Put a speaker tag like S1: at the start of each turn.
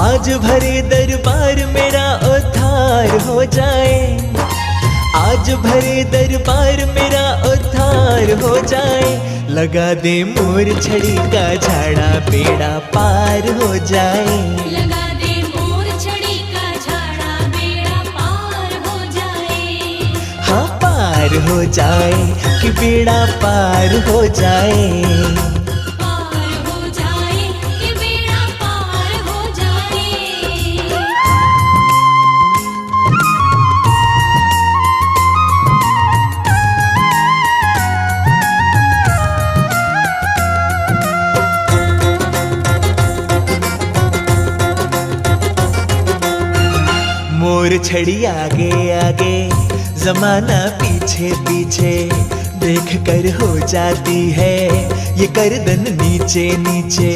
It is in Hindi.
S1: आज भरे दरबार मेरा उद्धार हो जाए, आज भरे दरबार मेरा उद्धार हो जाए। लगा दे मोर छड़ी का झाड़ा बेड़ा पार हो जाए।
S2: लगा दे मोर छड़ी का झाड़ा बेड़ा पार हो जाए।
S1: हाँ पार हो जाए कि बेड़ा पार हो जाए।
S2: पार हो जाए कि बेड़ा पार हो जाए।
S1: मोर छड़ी आगे आगे जमाना पीछे पीछे, देख कर हो जाती है ये गर्दन नीचे नीचे।